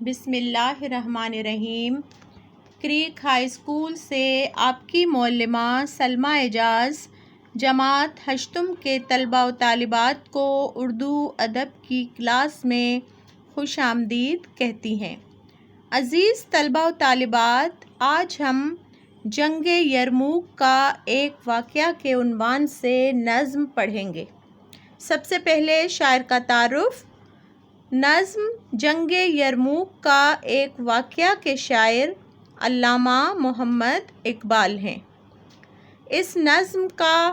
بسم اللہ الرحمن الرحیم۔ کریک ہائی اسکول سے آپ کی معلمہ سلمیٰ اعجاز جماعت ہشتم کے طلباء و طالبات کو اردو ادب کی کلاس میں خوش آمدید کہتی ہیں۔ عزیز طلباء و طالبات، آج ہم جنگ یرموک کا ایک واقعہ کے عنوان سے نظم پڑھیں گے۔ سب سے پہلے شاعر کا تعارف۔ نظم جنگ یرموک کا ایک واقعہ کے شاعر علامہ محمد اقبال ہیں۔ اس نظم کا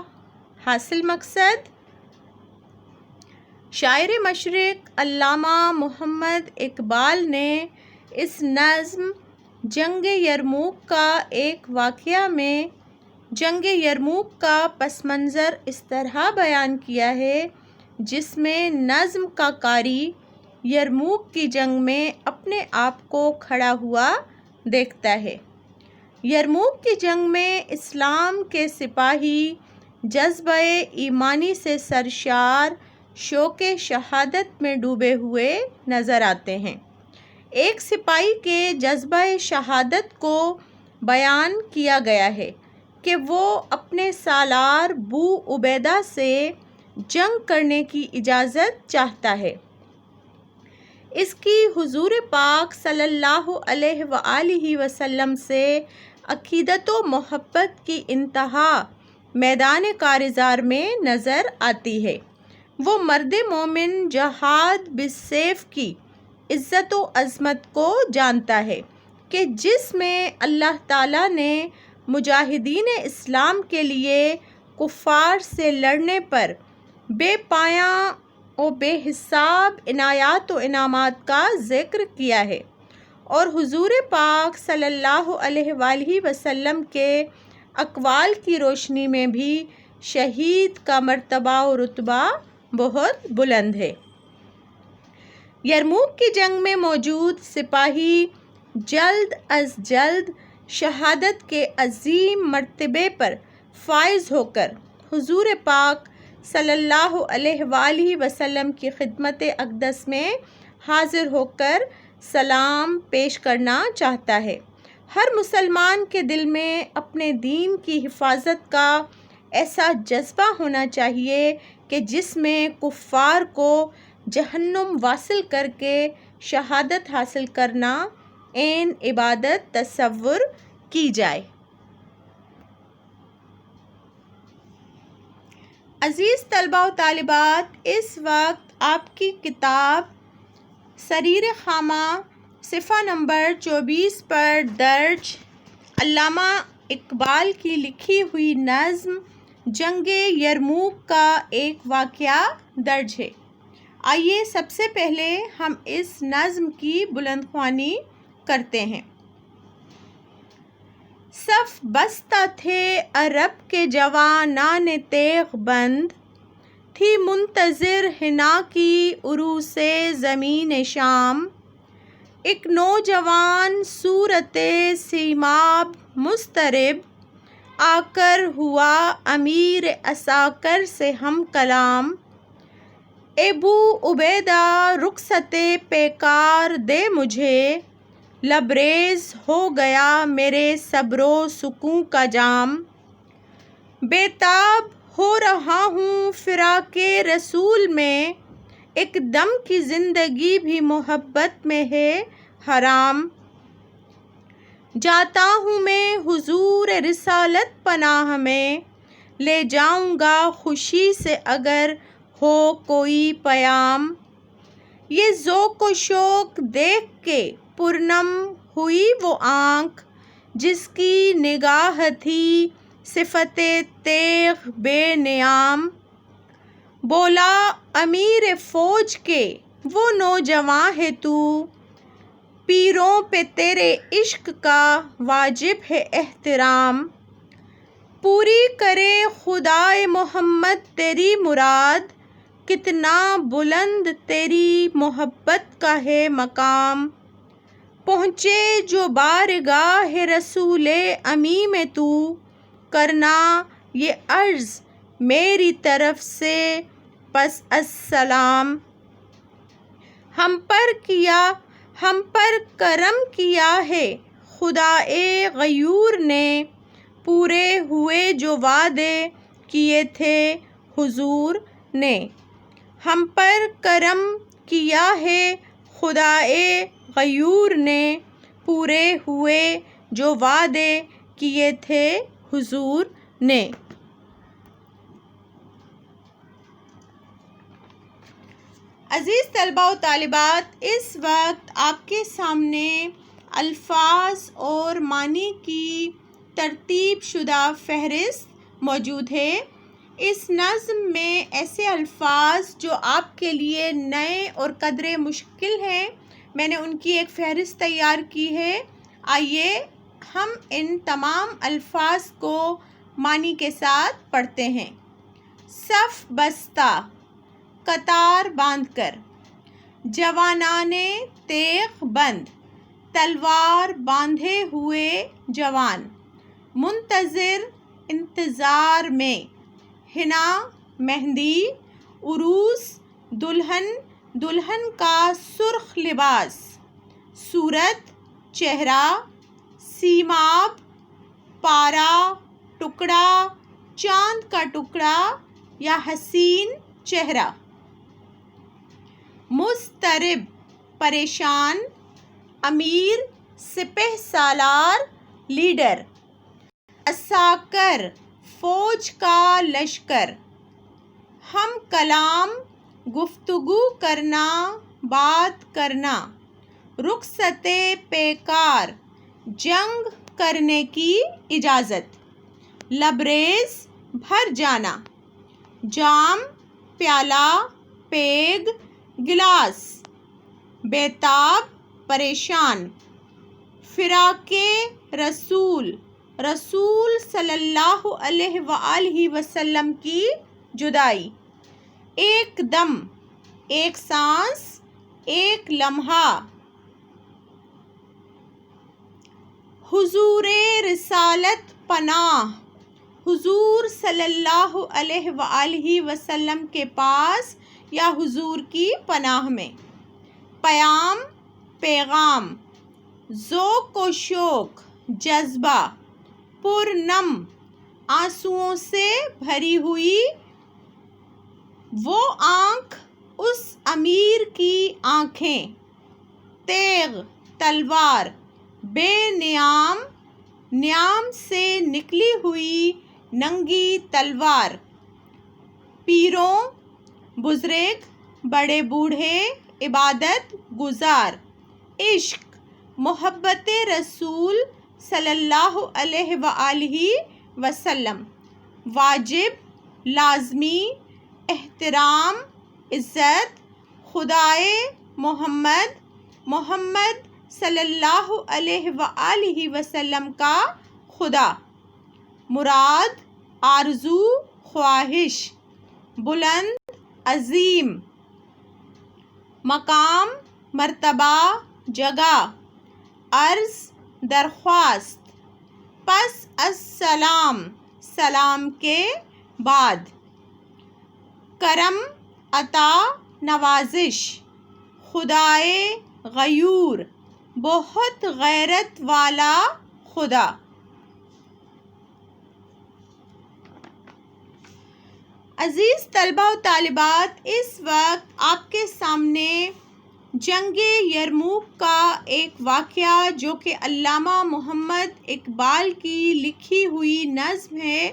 حاصل مقصد: شاعر مشرق علامہ محمد اقبال نے اس نظم جنگ یرموک کا ایک واقعہ میں جنگ یرموک کا پس منظر اس طرح بیان کیا ہے جس میں نظم کا قاری یرموک کی جنگ میں اپنے آپ کو کھڑا ہوا دیکھتا ہے۔ یرموک کی جنگ میں اسلام کے سپاہی جذبہ ایمانی سے سرشار شوق شہادت میں ڈوبے ہوئے نظر آتے ہیں۔ ایک سپاہی کے جذبہ شہادت کو بیان کیا گیا ہے کہ وہ اپنے سالار بو عبیدہ سے جنگ کرنے کی اجازت چاہتا ہے۔ اس کی حضور پاک صلی اللہ علیہ وآلہ وسلم سے عقیدت و محبت کی انتہا میدان کارزار میں نظر آتی ہے۔ وہ مرد مومن جہاد بالسیف کی عزت و عظمت کو جانتا ہے کہ جس میں اللہ تعالیٰ نے مجاہدین اسلام کے لیے کفار سے لڑنے پر بے پایاں و بے حساب عنایات و انعامات کا ذکر کیا ہے، اور حضور پاک صلی اللہ علیہ وآلہ وسلم کے اقوال کی روشنی میں بھی شہید کا مرتبہ و رتبہ بہت بلند ہے۔ یرموک کی جنگ میں موجود سپاہی جلد از جلد شہادت کے عظیم مرتبے پر فائز ہو کر حضور پاک صلی اللہ علیہ وآلہ وسلم کی خدمت اقدس میں حاضر ہو کر سلام پیش کرنا چاہتا ہے۔ ہر مسلمان کے دل میں اپنے دین کی حفاظت کا ایسا جذبہ ہونا چاہیے کہ جس میں کفار کو جہنم واصل کر کے شہادت حاصل کرنا عین عبادت تصور کی جائے۔ عزیز طلباء و طالبات، اس وقت آپ کی کتاب سریر خامہ صفحہ نمبر 24 پر درج علامہ اقبال کی لکھی ہوئی نظم جنگ یرموک کا ایک واقعہ درج ہے۔ آئیے سب سے پہلے ہم اس نظم کی بلند خوانی کرتے ہیں۔ صف بستہ تھے عرب کے جوانان تیغ بند، تھی منتظر حنا کی عروس زمین شام۔ ایک نوجوان صورت سیماب مضطرب، آ کر ہوا امیر عساکر سے ہم کلام۔ اے بو عبیدہ رخصت پیکار دے مجھے، لبریز ہو گیا میرے صبر و سکون کا جام۔ بے تاب ہو رہا ہوں فراق رسول میں، ایک دم کی زندگی بھی محبت میں ہے حرام۔ جاتا ہوں میں حضور رسالت پناہ میں، لے جاؤں گا خوشی سے اگر ہو کوئی پیام۔ یہ ذوق و شوق دیکھ کے پرنم ہوئی وہ آنکھ، جس کی نگاہ تھی صفت تیغ بے نیام۔ بولا امیر فوج کہ وہ نوجواں ہے تو، پیروں پہ تیرے عشق کا واجب ہے احترام۔ پوری کرے خدائے محمد تیری مراد، کتنا بلند تیری محبت کا ہے مقام۔ پہنچے جو بارگاہ رسول امی میں تو، کرنا یہ عرض میری طرف سے پس السلام۔ ہم پر کیا ہم پر کرم کیا ہے خدائے غیور نے، پورے ہوئے جو وعدے کیے تھے حضور نے۔ ہم پر کرم کیا ہے خدائے غیور نے، پورے ہوئے جو وعدے کیے تھے حضور نے۔ عزیز طلباء و طالبات، اس وقت آپ کے سامنے الفاظ اور معنی کی ترتیب شدہ فہرست موجود ہے۔ اس نظم میں ایسے الفاظ جو آپ کے لیے نئے اور قدرے مشکل ہیں، میں نے ان کی ایک فہرست تیار کی ہے۔ آئیے ہم ان تمام الفاظ کو معنی کے ساتھ پڑھتے ہیں۔ صف بستہ، قطار باندھ کر، جوانان تیغ بند، تلوار باندھے ہوئے جوان، منتظر انتظار میں، حنا مہندی، عروس دلہن، دلہن کا سرخ لباس، صورت چہرہ، سیماب پارا، ٹکڑا، چاند کا ٹکڑا یا حسین چہرہ، مضطرب پریشان، امیر سپہ سالار لیڈر، عساکر فوج کا لشکر، ہم کلام گفتگو کرنا بات کرنا، رخصت پیکار جنگ کرنے کی اجازت، لبریز بھر جانا، جام پیالہ پیگ گلاس، بیتاب پریشان، فراق رسول رسول صلی اللہ علیہ وآلہ وسلم کی جدائی، ایک دم ایک سانس ایک لمحہ، حضور رسالت پناہ، حضور صلی اللہ علیہ وآلہ وسلم کے پاس یا حضور کی پناہ میں، پیام پیغام، ذوق و شوق جذبہ، پرنم آنسوؤں سے بھری ہوئی وہ آنکھ اس امیر کی آنکھیں، تیغ تلوار، بے نیام نیام سے نکلی ہوئی ننگی تلوار، پیروں بزرگ بڑے بوڑھے عبادت گزار، عشق محبت رسول صلی اللہ علیہ وآلہ وسلم، واجب لازمی احترام عزت، خدائے محمد محمد صلی اللہ علیہ وآلہ وسلم کا خدا، مراد آرزو خواہش، بلند عظیم، مقام مرتبہ جگہ، عرض درخواست، پس السلام سلام کے بعد، کرم عطا نوازش، خدائے غیور بہت غیرت والا خدا۔ عزیز طلباء و طالبات، اس وقت آپ کے سامنے جنگ یرموک کا ایک واقعہ جو کہ علامہ محمد اقبال کی لکھی ہوئی نظم ہے،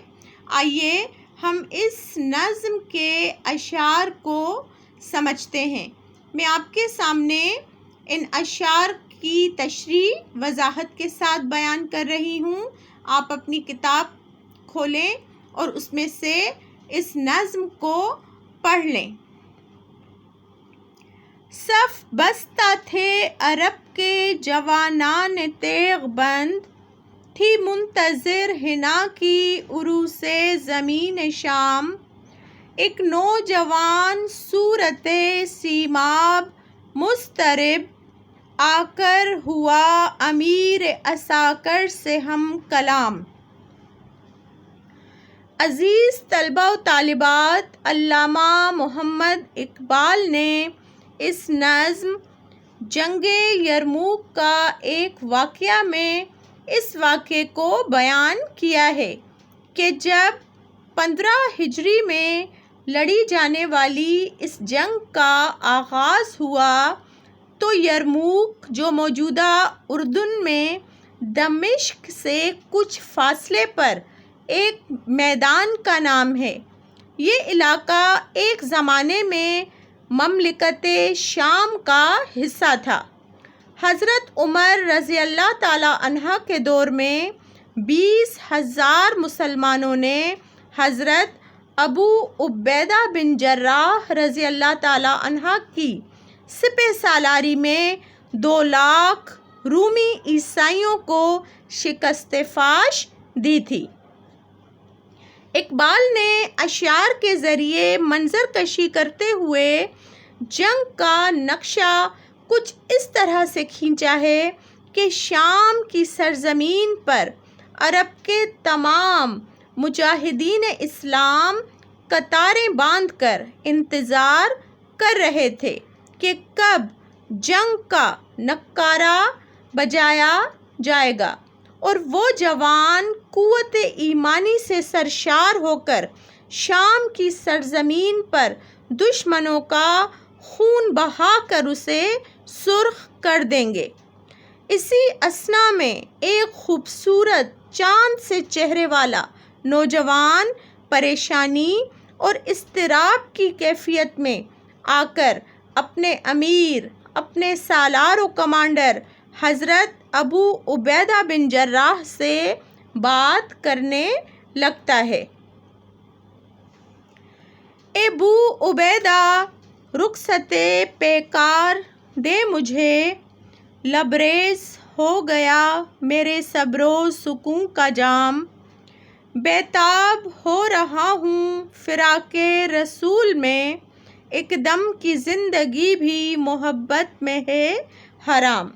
آئیے ہم اس نظم کے اشعار کو سمجھتے ہیں۔ میں آپ کے سامنے ان اشعار کی تشریح وضاحت کے ساتھ بیان کر رہی ہوں۔ آپ اپنی کتاب کھولیں اور اس میں سے اس نظم کو پڑھ لیں۔ صف بستہ تھے عرب کے جوانان تیغ بند، تھی منتظر حنا کی عروس زمین شام، ایک نوجوان صورت سیماب مضطرب، آ کر ہوا امیر عساکر سے ہم کلام۔ عزیز طلباء و طالبات، علامہ محمد اقبال نے اس نظم جنگ یرموک کا ایک واقعہ میں اس واقعے کو بیان کیا ہے کہ جب 15 ہجری میں لڑی جانے والی اس جنگ کا آغاز ہوا تو یرموک جو موجودہ اردن میں دمشق سے کچھ فاصلے پر ایک میدان کا نام ہے، یہ علاقہ ایک زمانے میں مملکت شام کا حصہ تھا۔ حضرت عمر رضی اللہ تعالیٰ عنہ کے دور میں 20,000 مسلمانوں نے حضرت ابو عبیدہ بن جراح رضی اللہ تعالیٰ عنہ کی سپہ سالاری میں 2 لاکھ رومی عیسائیوں کو شکست فاش دی تھی۔ اقبال نے اشعار کے ذریعے منظر کشی کرتے ہوئے جنگ کا نقشہ کچھ اس طرح سے کھینچا ہے کہ شام کی سرزمین پر عرب کے تمام مجاہدین اسلام قطاریں باندھ کر انتظار کر رہے تھے کہ کب جنگ کا نعرہ بجایا جائے گا اور وہ جوان قوت ایمانی سے سرشار ہو کر شام کی سرزمین پر دشمنوں کا خون بہا کر اسے سرخ کر دیں گے۔ اسی اثنا میں ایک خوبصورت چاند سے چہرے والا نوجوان پریشانی اور اضطراب کی کیفیت میں آ کر اپنے امیر، اپنے سالار و کمانڈر حضرت ابو عبیدہ بن جراح سے بات کرنے لگتا ہے۔ اے ابو عبیدہ، رخصت پیکار دے مجھے، لبریز ہو گیا میرے صبر و سکون کا جام، بیتاب ہو رہا ہوں فراق رسول میں، ایک دم کی زندگی بھی محبت میں ہے حرام۔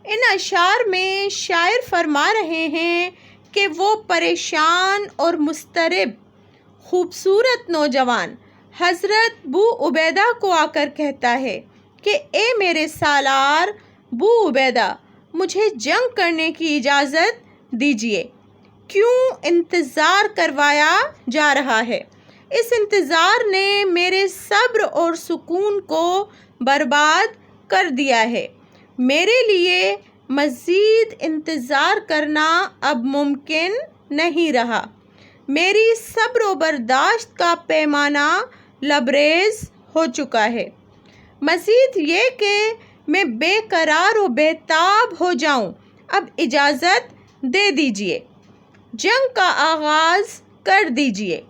ان اشعار میں شاعر فرما رہے ہیں کہ وہ پریشان اور مضطرب خوبصورت نوجوان حضرت بو عبیدہ کو آ کر کہتا ہے کہ اے میرے سالار بو عبیدہ، مجھے جنگ کرنے کی اجازت دیجیے۔ کیوں انتظار کروایا جا رہا ہے؟ اس انتظار نے میرے صبر اور سکون کو برباد کر دیا ہے۔ میرے لیے مزید انتظار کرنا اب ممکن نہیں رہا۔ میری صبر و برداشت کا پیمانہ لبریز ہو چکا ہے۔ مزید یہ کہ میں بے قرار و بیتاب ہو جاؤں، اب اجازت دے دیجیے، جنگ کا آغاز کر دیجیے۔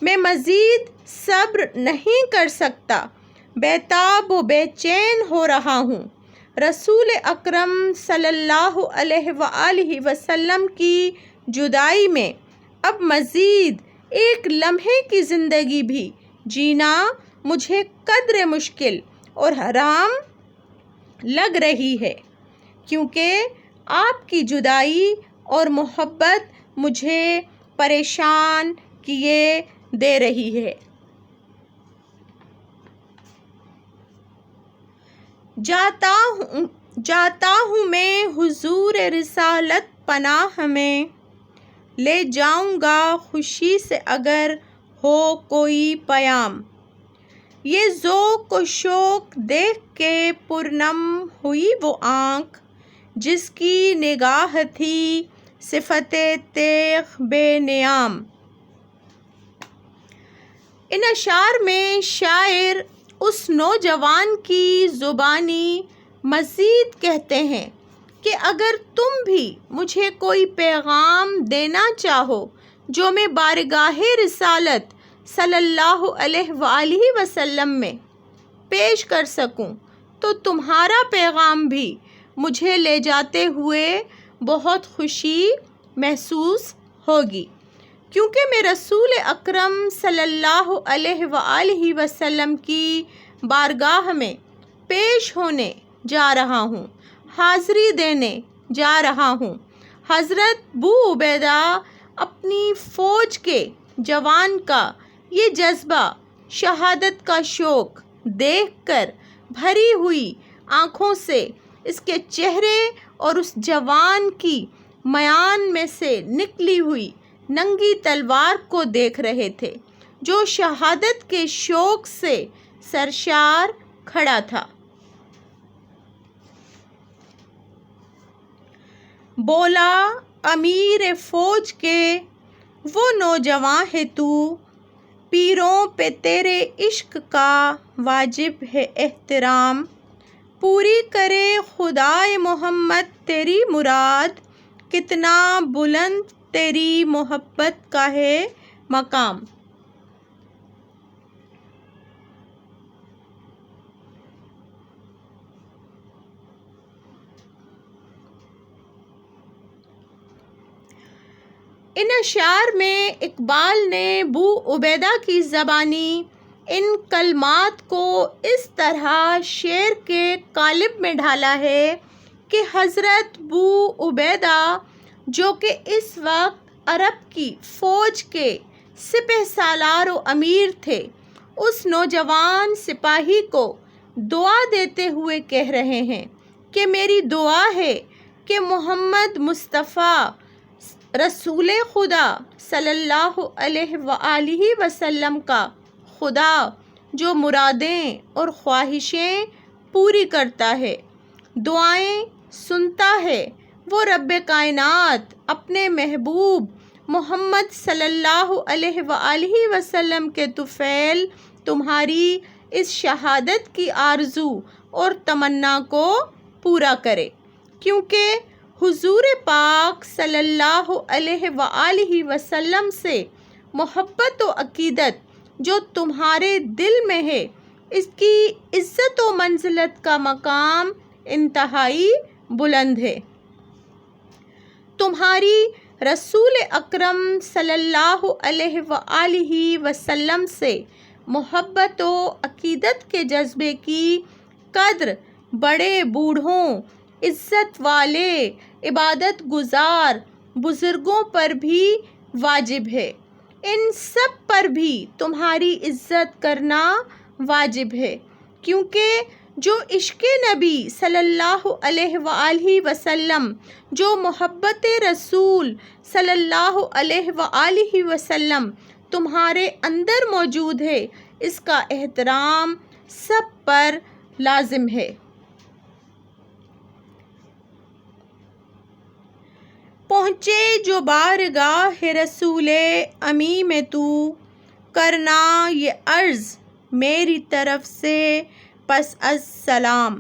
میں مزید صبر نہیں کر سکتا، بیتاب و بے چین ہو رہا ہوں۔ رسول اکرم صلی اللہ علیہ وآلہ وسلم کی جدائی میں اب مزید ایک لمحے کی زندگی بھی جینا مجھے قدر مشکل اور حرام لگ رہی ہے، کیونکہ آپ کی جدائی اور محبت مجھے پریشان کیے دے رہی ہے۔ جاتا ہوں میں حضور رسالت پناہ میں، لے جاؤں گا خوشی سے اگر ہو کوئی پیام، یہ ذوق و شوق دیکھ کے پرنم ہوئی وہ آنکھ، جس کی نگاہ تھی صفت تیغ بے نیام۔ ان اشعار میں شاعر اس نوجوان کی زبانی مزید کہتے ہیں کہ اگر تم بھی مجھے کوئی پیغام دینا چاہو جو میں بارگاہ رسالت صلی اللہ علیہ وآلہ وسلم میں پیش کر سکوں تو تمہارا پیغام بھی مجھے لے جاتے ہوئے بہت خوشی محسوس ہوگی، کیونکہ میں رسول اکرم صلی اللہ علیہ وآلہ وسلم کی بارگاہ میں پیش ہونے جا رہا ہوں، حاضری دینے جا رہا ہوں۔ حضرت بو عبیدہ اپنی فوج کے جوان کا یہ جذبہ، شہادت کا شوق دیکھ کر بھری ہوئی آنکھوں سے اس کے چہرے اور اس جوان کی میان میں سے نکلی ہوئی ننگی تلوار کو دیکھ رہے تھے جو شہادت کے شوق سے سرشار کھڑا تھا۔ بولا امیر فوج کے وہ نوجواں ہے تو، پیروں پہ تیرے عشق کا واجب ہے احترام، پوری کرے خدائے محمد تیری مراد، کتنا بلند تیری محبت کا ہے مقام۔ ان اشعار میں اقبال نے ابو عبیدہ کی زبانی ان کلمات کو اس طرح شعر کے قالب میں ڈھالا ہے کہ حضرت ابو عبیدہ جو کہ اس وقت عرب کی فوج کے سپہ سالار و امیر تھے، اس نوجوان سپاہی کو دعا دیتے ہوئے کہہ رہے ہیں کہ میری دعا ہے کہ محمد مصطفیٰ رسول خدا صلی اللہ علیہ وآلہ وسلم کا خدا جو مرادیں اور خواہشیں پوری کرتا ہے، دعائیں سنتا ہے، وہ رب کائنات اپنے محبوب محمد صلی اللہ علیہ وآلہ وسلم کے طفیل تمہاری اس شہادت کی آرزو اور تمنا کو پورا کرے، کیونکہ حضور پاک صلی اللہ علیہ وآلہ وسلم سے محبت و عقیدت جو تمہارے دل میں ہے، اس کی عزت و منزلت کا مقام انتہائی بلند ہے۔ تمہاری رسول اکرم صلی اللہ علیہ وآلہ وسلم سے محبت و عقیدت کے جذبے کی قدر بڑے بوڑھوں، عزت والے، عبادت گزار بزرگوں پر بھی واجب ہے، ان سب پر بھی تمہاری عزت کرنا واجب ہے، کیونکہ جو عشق نبی صلی اللہ علیہ وآلہ وسلم، جو محبت رسول صلی اللہ علیہ وآلہ وسلم تمہارے اندر موجود ہے، اس کا احترام سب پر لازم ہے۔ پہنچے جو بارگاہ رسول امی میں تو، کرنا یہ عرض میری طرف سے پس از سلام،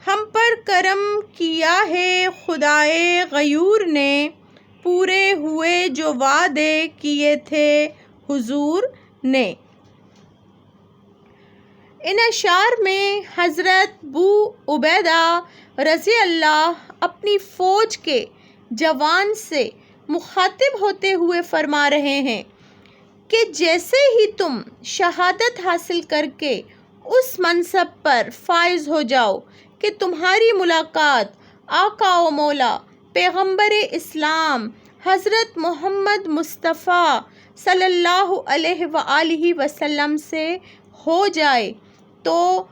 ہم پر کرم کیا ہے خدائے غیور نے، پورے ہوئے جو وعدے کیے تھے حضور نے۔ ان اشعار میں حضرت ابو عبیدہ رضی اللہ اپنی فوج کے جوان سے مخاطب ہوتے ہوئے فرما رہے ہیں کہ جیسے ہی تم شہادت حاصل کر کے اس منصب پر فائز ہو جاؤ کہ تمہاری ملاقات آقا و مولا پیغمبر اسلام حضرت محمد مصطفیٰ صلی اللہ علیہ وآلہ وسلم سے ہو جائے، تو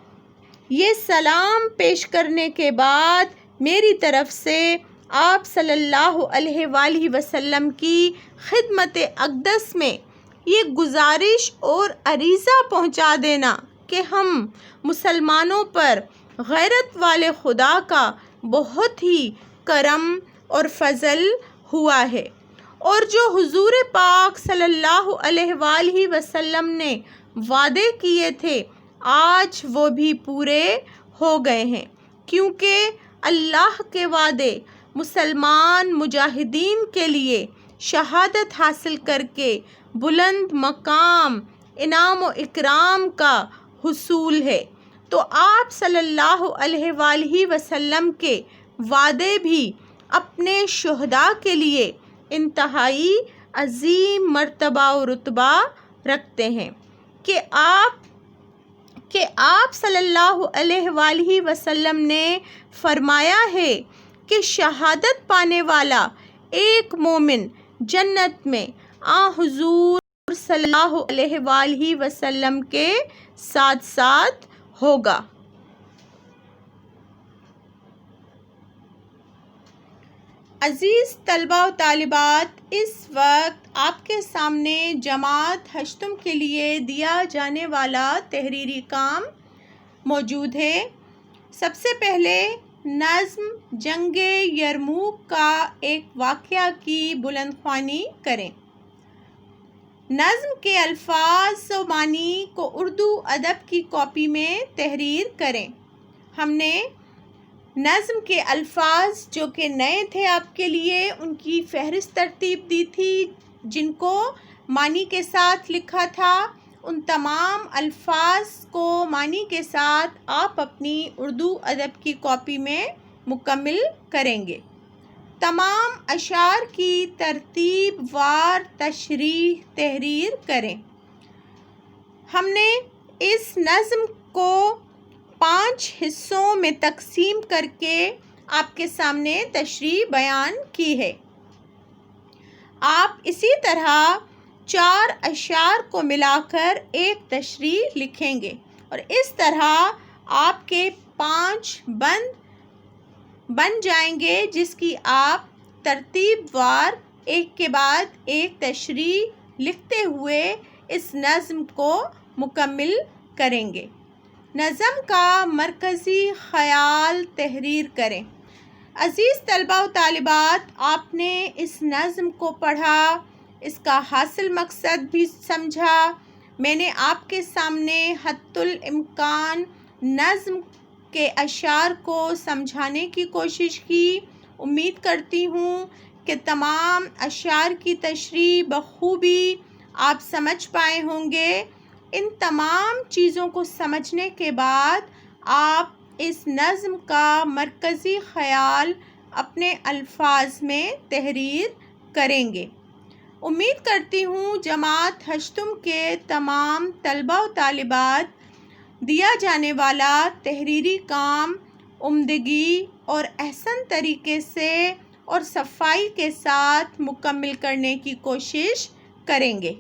یہ سلام پیش کرنے کے بعد میری طرف سے آپ صلی اللہ علیہ وآلہ وسلم کی خدمت اقدس میں یہ گزارش اور عریضہ پہنچا دینا کہ ہم مسلمانوں پر غیرت والے خدا کا بہت ہی کرم اور فضل ہوا ہے، اور جو حضور پاک صلی اللہ علیہ وآلہ وسلم نے وعدے کیے تھے آج وہ بھی پورے ہو گئے ہیں، کیونکہ اللہ کے وعدے مسلمان مجاہدین کے لیے شہادت حاصل کر کے بلند مقام انعام و اکرام کا حصول ہے، تو آپ صلی اللہ علیہ وآلہ وسلم کے وعدے بھی اپنے شہداء کے لیے انتہائی عظیم مرتبہ و رتبہ رکھتے ہیں کہ آپ صلی اللہ علیہ وآلہ وسلم نے فرمایا ہے کہ شہادت پانے والا ایک مومن جنت میں حضور صلی اللہ علیہ وآلہ وسلم کے ساتھ ساتھ ہوگا۔ عزیز طلباء و طالبات، اس وقت آپ کے سامنے جماعت ہشتم کے لیے دیا جانے والا تحریری کام موجود ہے۔ سب سے پہلے نظم جنگ یرموک کا ایک واقعہ کی بلند خوانی کریں۔ نظم کے الفاظ و معنی کو اردو ادب کی کاپی میں تحریر کریں۔ ہم نے نظم کے الفاظ جو کہ نئے تھے آپ کے لیے، ان کی فہرست ترتیب دی تھی جن کو معنی کے ساتھ لکھا تھا۔ ان تمام الفاظ کو معنی کے ساتھ آپ اپنی اردو ادب کی کاپی میں مکمل کریں گے۔ تمام اشعار کی ترتیب وار تشریح تحریر کریں۔ ہم نے اس نظم کو 5 حصوں میں تقسیم کر کے آپ کے سامنے تشریح بیان کی ہے۔ آپ اسی طرح 4 اشعار کو ملا کر ایک تشریح لکھیں گے اور اس طرح آپ کے 5 بند بن جائیں گے جس کی آپ ترتیب وار ایک کے بعد ایک تشریح لکھتے ہوئے اس نظم کو مکمل کریں گے۔ نظم کا مرکزی خیال تحریر کریں۔ عزیز طلباء و طالبات، آپ نے اس نظم کو پڑھا، اس کا حاصل مقصد بھی سمجھا۔ میں نے آپ کے سامنے حتی الامکان نظم کے اشعار کو سمجھانے کی کوشش کی۔ امید کرتی ہوں کہ تمام اشعار کی تشریح بخوبی آپ سمجھ پائے ہوں گے۔ ان تمام چیزوں کو سمجھنے کے بعد آپ اس نظم کا مرکزی خیال اپنے الفاظ میں تحریر کریں گے۔ امید کرتی ہوں جماعت ہشتم کے تمام طلباء و طالبات دیا جانے والا تحریری کام عمدگی اور احسن طریقے سے اور صفائی کے ساتھ مکمل کرنے کی کوشش کریں گے۔